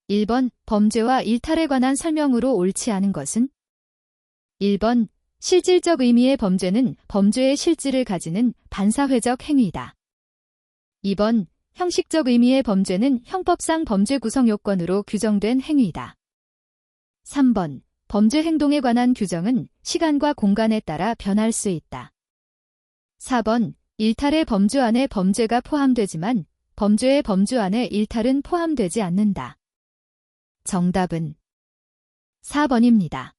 1번 범죄와 일탈에 관한 설명으로 옳지 않은 것은? 1번 실질적 의미의 범죄는 범죄의 실질을 가지는 반사회적 행위이다. 2번 형식적 의미의 범죄는 형법상 범죄 구성 요건으로 규정된 행위이다. 3번 범죄 행동에 관한 규정은 시간과 공간에 따라 변할 수 있다. 4번 일탈의 범주 안에 범죄가 포함되지만 범죄의 범주 안에 일탈은 포함되지 않는다. 정답은 4번입니다.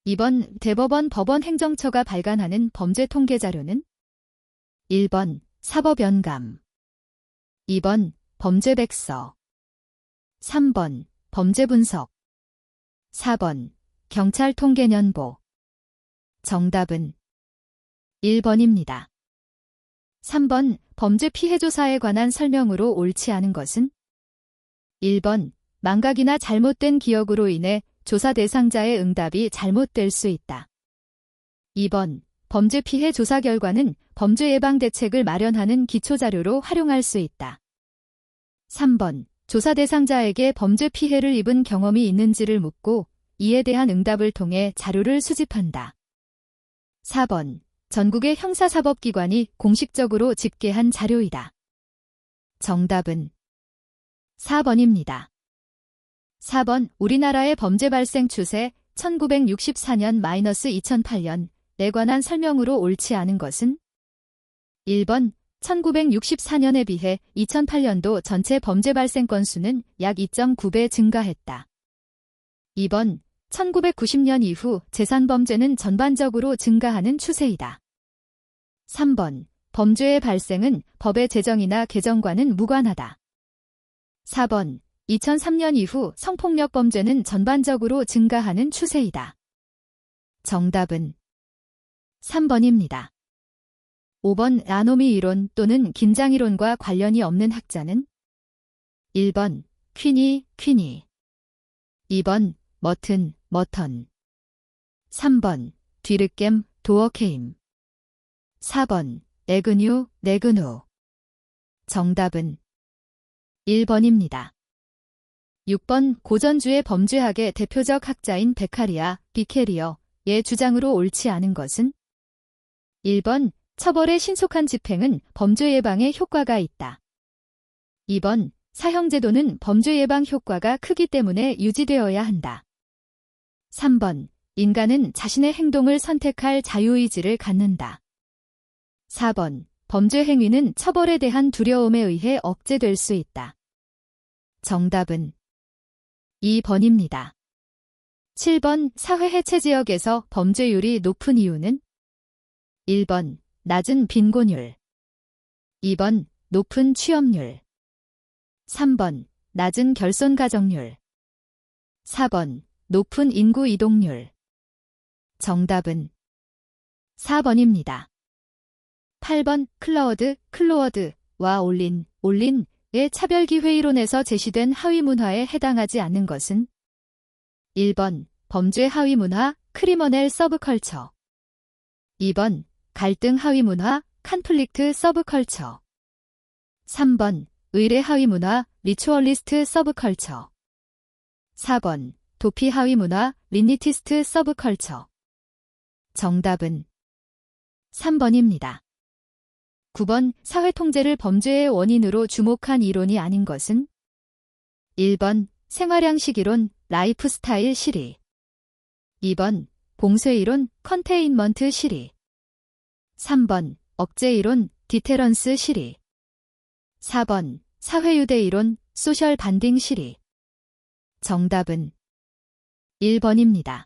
2번 대법원 법원행정처가 발간하는 범죄 통계 자료는? 1번 사법연감, 2번 범죄백서, 3번 범죄분석, 4번 경찰통계년보. 정답은 1번입니다. 3번 범죄 피해 조사에 관한 설명으로 옳지 않은 것은? 1번 망각이나 잘못된 기억으로 인해 조사 대상자의 응답이 잘못될 수 있다. 2번 범죄 피해 조사 결과는 범죄 예방 대책을 마련하는 기초자료로 활용할 수 있다. 3번 조사 대상자에게 범죄 피해를 입은 경험이 있는지를 묻고 이에 대한 응답을 통해 자료를 수집한다. 4번 전국의 형사사법기관이 공식적으로 집계한 자료이다. 정답은 4번입니다. 4번 우리나라의 범죄 발생 추세 1964년-2008년에 관한 설명으로 옳지 않은 것은? 1번 1964년에 비해 2008년도 전체 범죄 발생 건수는 약 2.9배 증가했다. 2번 1990년 이후 재산범죄는 전반적으로 증가하는 추세이다. 3번 범죄의 발생은 법의 제정이나 개정과는 무관하다. 4번 2003년 이후 성폭력 범죄는 전반적으로 증가하는 추세이다. 정답은 3번입니다. 5번 아노미 이론 또는 긴장 이론과 관련이 없는 학자는? 1번 퀴니, 2번 머턴, 3번 뒤르겜, 도어케임, 4번 에그뉴. 정답은 1번입니다. 6번 고전주의 범죄학의 대표적 학자인 베카리아, 비케리어의 주장으로 옳지 않은 것은? 1번 처벌의 신속한 집행은 범죄 예방에 효과가 있다. 2번 사형제도는 범죄 예방 효과가 크기 때문에 유지되어야 한다. 3번 인간은 자신의 행동을 선택할 자유의지를 갖는다. 4번 범죄 행위는 처벌에 대한 두려움에 의해 억제될 수 있다. 정답은 2번입니다. 7번 사회 해체 지역에서 범죄율이 높은 이유는? 1번 낮은 빈곤율, 2번 높은 취업률, 3번 낮은 결손 가정률, 4번 높은 인구 이동률. 정답은 4번입니다. 8번 클로어드와 올린의 차별기회이론에서 제시된 하위문화에 해당하지 않는 것은? 1번 범죄 하위문화, 크리머넬 서브컬처, 2번 갈등 하위문화, 컨플릭트 서브컬처, 3번 의례 하위문화, 리추얼리스트 서브컬처, 4번 도피 하위문화, 리니티스트 서브컬처. 정답은 3번입니다. 9번 사회통제를 범죄의 원인으로 주목한 이론이 아닌 것은? 1번 생활양식 이론, 라이프스타일 시리, 2번 봉쇄이론, 컨테인먼트 시리, 3번 억제이론, 디테런스 시리, 4번 사회유대이론, 소셜 반딩 시리. 정답은 1번입니다.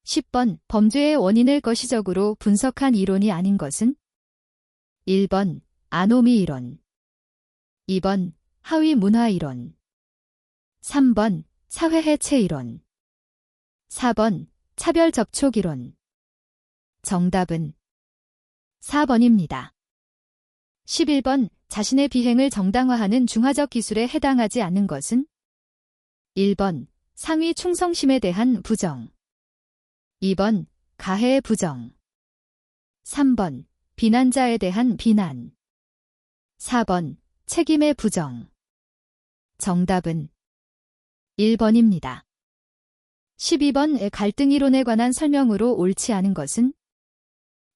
10번 범죄의 원인을 거시적으로 분석한 이론이 아닌 것은? 1번 아노미 이론, 2번 하위문화 이론, 3번 사회해체 이론, 4번 차별접촉 이론. 정답은 4번입니다. 11번 자신의 비행을 정당화하는 중화적 기술에 해당하지 않는 것은? 1번 상위 충성심에 대한 부정, 2번 가해의 부정, 3번 비난자에 대한 비난, 4번 책임의 부정. 정답은 1번입니다. 12번 갈등 이론에 관한 설명으로 옳지 않은 것은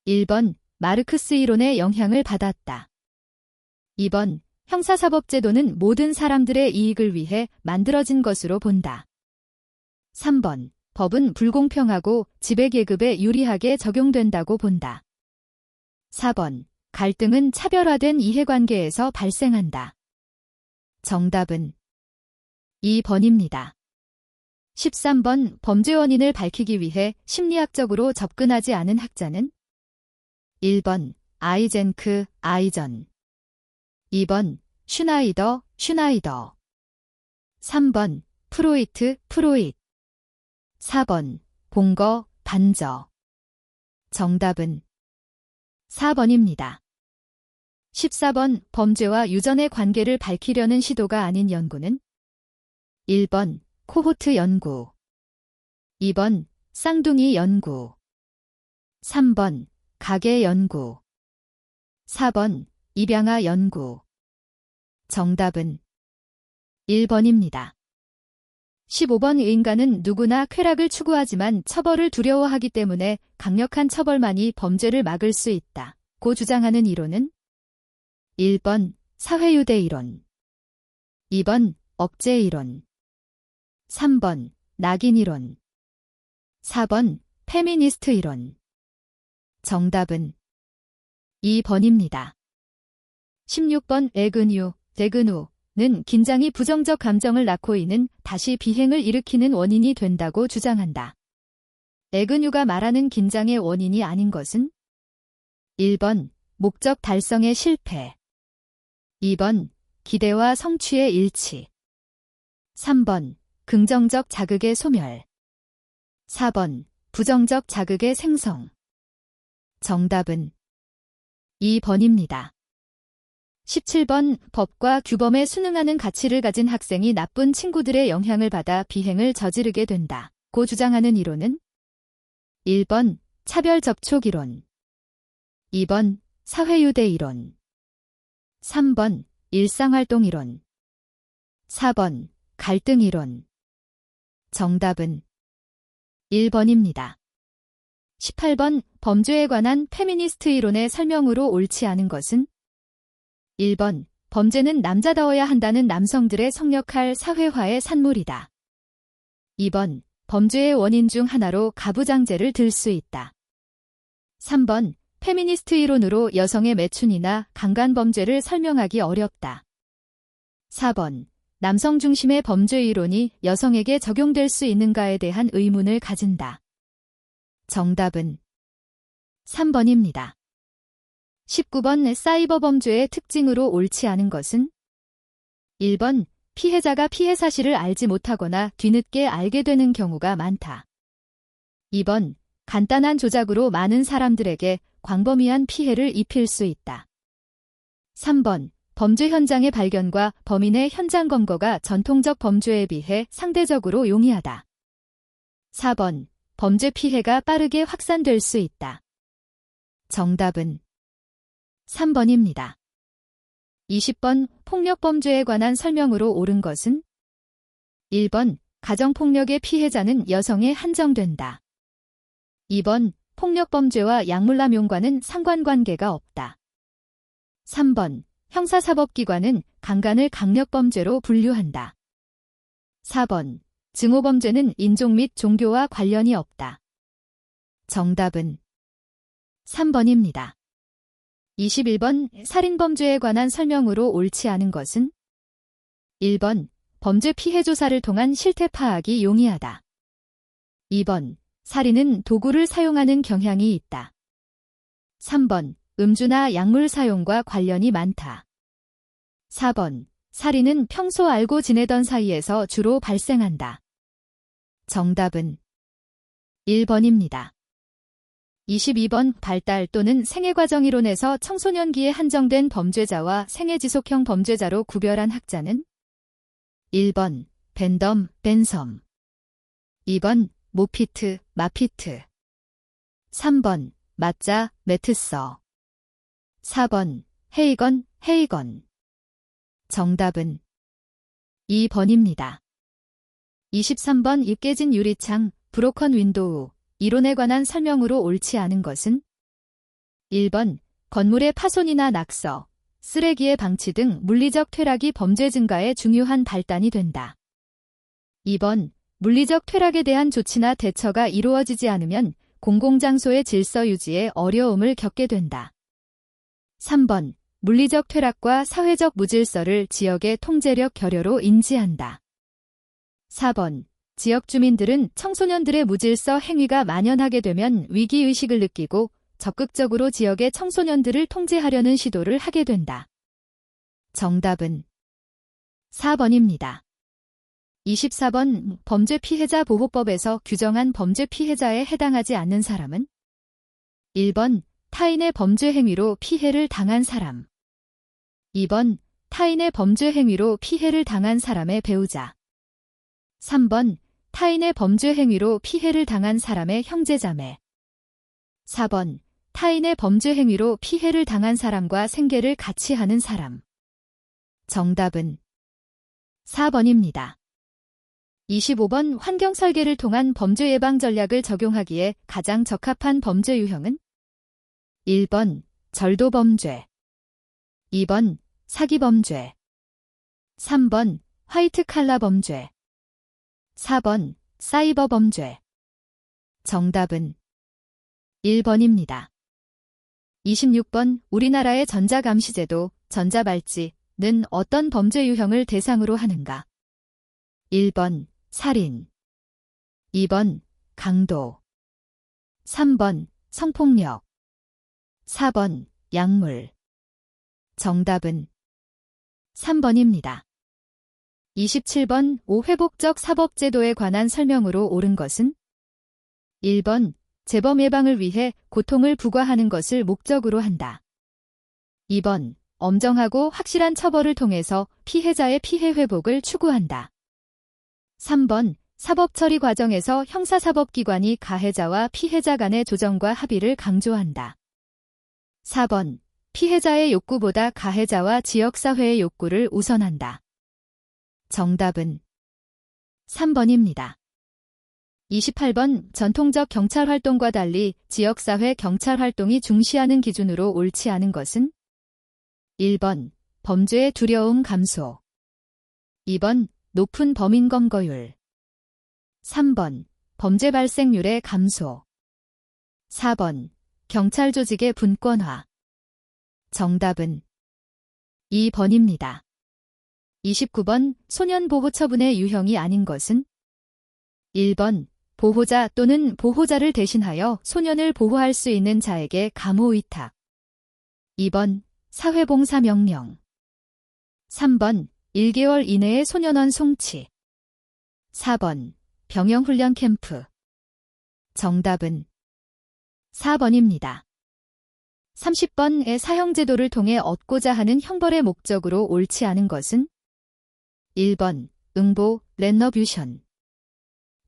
1번 마르크스 이론의 영향을 받았다. 2번 형사사법제도는 모든 사람들의 이익을 위해 만들어진 것으로 본다. 3번 법은 불공평하고 지배계급에 유리하게 적용된다고 본다. 4번 갈등은 차별화된 이해관계에서 발생한다. 정답은 2번입니다. 13번 범죄 원인을 밝히기 위해 심리학적으로 접근하지 않은 학자는 1번 아이젠크, 아이전 2번 슈나이더, 슈나이더 3번 프로이트, 프로잇 4번 봉거, 반저 정답은 4번입니다. 14번 범죄와 유전의 관계를 밝히려는 시도가 아닌 연구는 1번 코호트 연구 2번 쌍둥이 연구 3번 가계 연구 4번 입양아 연구 정답은 1번입니다. 15번 인간은 누구나 쾌락을 추구하지만 처벌을 두려워하기 때문에 강력한 처벌만이 범죄를 막을 수 있다. 고 주장하는 이론은 1번 사회유대 이론 2번 억제 이론 3번 낙인 이론 4번 페미니스트 이론 정답은 2번입니다. 16번 데그누는 긴장이 부정적 감정을 낳고 이는 다시 비행을 일으키는 원인이 된다고 주장한다. 에그뉴가 말하는 긴장의 원인이 아닌 것은 1번 목적 달성의 실패 2번 기대와 성취의 일치 3번 긍정적 자극의 소멸 4번 부정적 자극의 생성 정답은 2번입니다. 17번 법과 규범에 순응하는 가치를 가진 학생이 나쁜 친구들의 영향을 받아 비행을 저지르게 된다. 고 주장하는 이론은 1번 차별 접촉 이론 2번 사회유대 이론 3번 일상활동 이론 4번 갈등 이론 정답은 1번입니다. 18번 범죄에 관한 페미니스트 이론의 설명으로 옳지 않은 것은 1번 범죄는 남자다워야 한다는 남성들의 성역할 사회화의 산물이다. 2번 범죄의 원인 중 하나로 가부장제를 들 수 있다. 3번 페미니스트 이론으로 여성의 매춘이나 강간범죄를 설명하기 어렵다. 4번 남성 중심의 범죄 이론이 여성에게 적용될 수 있는가에 대한 의문을 가진다. 정답은 3번입니다. 19번 사이버 범죄의 특징으로 옳지 않은 것은 1번 피해자가 피해 사실을 알지 못하거나 뒤늦게 알게 되는 경우가 많다. 2번 간단한 조작으로 많은 사람들에게 광범위한 피해를 입힐 수 있다. 3번 범죄 현장의 발견과 범인의 현장 검거가 전통적 범죄에 비해 상대적으로 용이하다. 4번 범죄 피해가 빠르게 확산될 수 있다. 정답은 3번입니다. 20번 폭력범죄에 관한 설명으로 옳은 것은 1번 가정폭력의 피해자는 여성에 한정된다. 2번 폭력범죄와 약물남용과는 상관관계가 없다. 3번 형사사법기관은 강간을 강력범죄로 분류한다. 4번 증오범죄는 인종 및 종교와 관련이 없다. 정답은 3번입니다. 21번 살인범죄에 관한 설명으로 옳지 않은 것은 1번 범죄 피해 조사를 통한 실태 파악이 용이하다. 2번 살인은 도구를 사용하는 경향이 있다. 3번 음주나 약물 사용과 관련이 많다. 4번 살인은 평소 알고 지내던 사이에서 주로 발생한다. 정답은 1번입니다. 22번 발달 또는 생애과정 이론에서 청소년기에 한정된 범죄자와 생애지속형 범죄자로 구별한 학자는 1번 벤덤, 벤섬 2번 모피트, 마피트 3번 마짜, 매트서 4번 헤이건, 헤이건 정답은 2번입니다. 23번 이 깨진 유리창, 브로컨 윈도우, 이론에 관한 설명으로 옳지 않은 것은 1번 건물의 파손이나 낙서, 쓰레기의 방치 등 물리적 퇴락이 범죄 증가에 중요한 발단이 된다. 2번 물리적 퇴락에 대한 조치나 대처가 이루어지지 않으면 공공장소의 질서 유지에 어려움을 겪게 된다. 3번 물리적 퇴락과 사회적 무질서를 지역의 통제력 결여로 인지한다. 4번 지역 주민들은 청소년들의 무질서 행위가 만연하게 되면 위기의식을 느끼고 적극적으로 지역의 청소년들을 통제하려는 시도를 하게 된다. 정답은 4번입니다. 24번 범죄 피해자 보호법에서 규정한 범죄 피해자에 해당하지 않는 사람은 1번 타인의 범죄 행위로 피해를 당한 사람, 2번 타인의 범죄 행위로 피해를 당한 사람의 배우자, 3번 타인의 범죄 행위로 피해를 당한 사람의 형제자매, 4번 타인의 범죄 행위로 피해를 당한 사람과 생계를 같이 하는 사람. 정답은 4번입니다. 25번 환경 설계를 통한 범죄 예방 전략을 적용하기에 가장 적합한 범죄 유형은 1번 절도 범죄, 2번 사기 범죄, 3번 화이트 칼라 범죄, 4번 사이버 범죄. 정답은 1번입니다. 26번 우리나라의 전자감시제도, 전자발찌는 어떤 범죄 유형을 대상으로 하는가? 1번 살인, 2번 강도, 3번 성폭력, 4번 약물. 정답은 3번입니다. 27번 5회복적 사법제도에 관한 설명으로 옳은 것은 1번 재범 예방을 위해 고통을 부과하는 것을 목적으로 한다. 2번 엄정하고 확실한 처벌을 통해서 피해자의 피해 회복을 추구한다. 3번 사법 처리 과정에서 형사사법기관이 가해자와 피해자 간의 조정과 합의를 강조한다. 4번 피해자의 욕구보다 가해자와 지역사회의 욕구를 우선한다. 정답은 3번입니다. 28번 전통적 경찰 활동과 달리 지역사회 경찰 활동이 중시하는 기준으로 옳지 않은 것은 1번 범죄의 두려움 감소, 2번 높은 범인 검거율, 3번 범죄 발생률의 감소, 4번 경찰 조직의 분권화. 정답은 2번입니다. 29번 소년보호 처분의 유형이 아닌 것은 1번 보호자 또는 보호자를 대신하여 소년을 보호할 수 있는 자에게 감호 위탁, 2번 사회봉사 명령, 3번 1개월 이내의 소년원 송치, 4번 병영훈련 캠프. 정답은 4번입니다. 30번의 사형제도를 통해 얻고자 하는 형벌의 목적으로 옳지 않은 것은 1번 응보, 레너뷰션,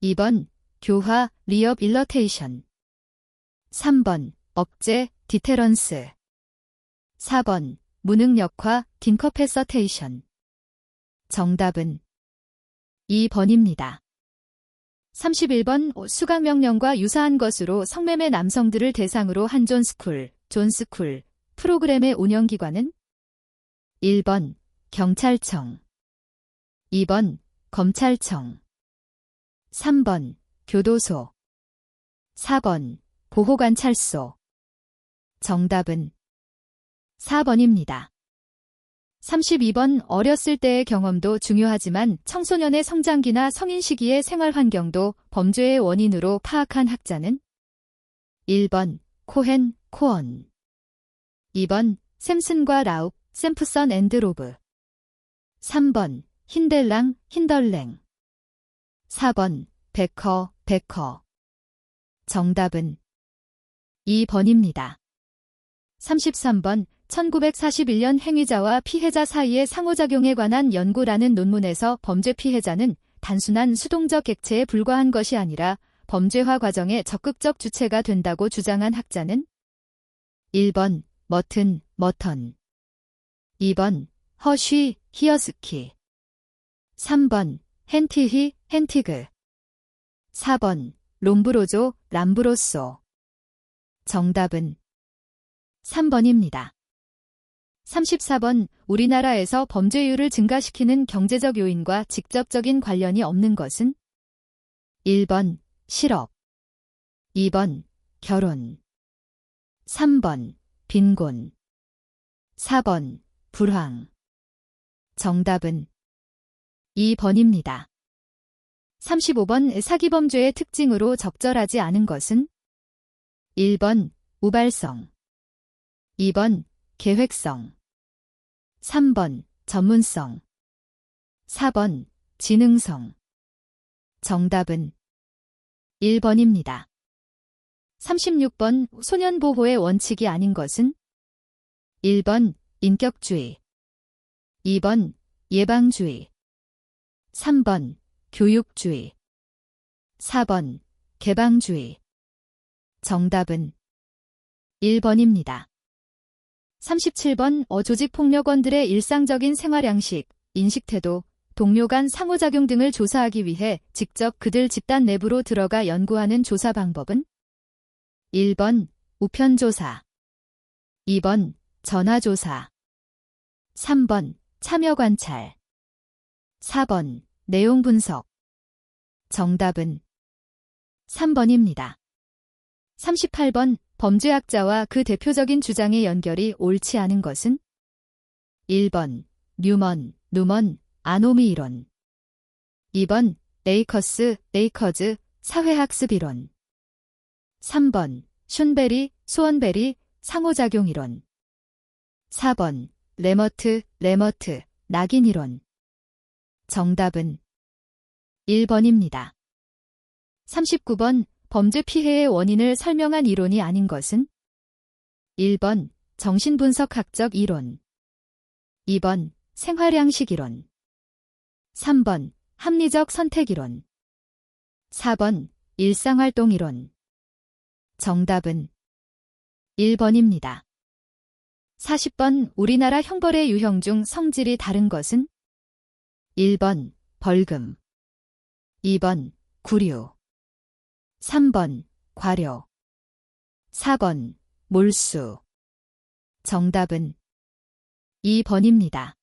2번 교화, 리업일러테이션, 3번 억제, 디테런스, 4번 무능력화, 딘커패서테이션. 정답은 2번입니다. 31번 수강명령과 유사한 것으로 성매매 남성들을 대상으로 한 존스쿨 프로그램의 운영기관은 1번 경찰청, 2번 검찰청, 3번 교도소, 4번 보호관찰소. 정답은 4번입니다. 32번 어렸을 때의 경험도 중요하지만 청소년의 성장기나 성인 시기의 생활 환경도 범죄의 원인으로 파악한 학자는 1번 코헨, 코언, 2번 샘슨과 라욱, 샘프선 앤드 로브, 3번 힌델랑, 힌덜랭, 4번 베커. 정답은 2번입니다. 33번 1941년 행위자와 피해자 사이의 상호작용에 관한 연구라는 논문에서 범죄 피해자는 단순한 수동적 객체에 불과한 것이 아니라 범죄화 과정의 적극적 주체가 된다고 주장한 학자는 1번 머턴, 2번 허쉬, 히어스키, 3번 헨티히, 헨티그. 4번 롬브로조, 람브로소. 정답은 3번입니다. 34번 우리나라에서 범죄율을 증가시키는 경제적 요인과 직접적인 관련이 없는 것은 1번 실업, 2번 결혼, 3번 빈곤, 4번 불황. 정답은 2번입니다. 35번 사기범죄의 특징으로 적절하지 않은 것은 1번 우발성, 2번 계획성, 3번 전문성, 4번 지능성. 정답은 1번입니다. 36번 소년보호의 원칙이 아닌 것은 1번 인격주의, 2번 예방주의, 3번 교육주의, 4번 개방주의. 정답은 1번입니다. 37번 조직폭력원들의 일상적인 생활양식, 인식태도, 동료 간 상호작용 등을 조사하기 위해 직접 그들 집단 내부로 들어가 연구하는 조사 방법은 1번 우편조사, 2번 전화조사, 3번 참여관찰, 4번 내용분석. 정답은 3번입니다. 38번 범죄학자와 그 대표적인 주장의 연결이 옳지 않은 것은 1번 뉴먼, 누먼, 아노미 이론, 2번 레이커즈, 사회학습 이론, 3번 슌베리, 수원베리, 상호작용 이론, 4번 레머트, 낙인 이론. 정답은 1번입니다. 39번 범죄 피해의 원인을 설명한 이론이 아닌 것은 1번 정신분석학적 이론, 2번 생활양식 이론, 3번 합리적 선택 이론, 4번 일상활동 이론. 정답은 1번입니다. 40번 우리나라 형벌의 유형 중 성질이 다른 것은 1번 벌금, 2번 구류, 3번 과료, 4번 몰수. 정답은 2번입니다.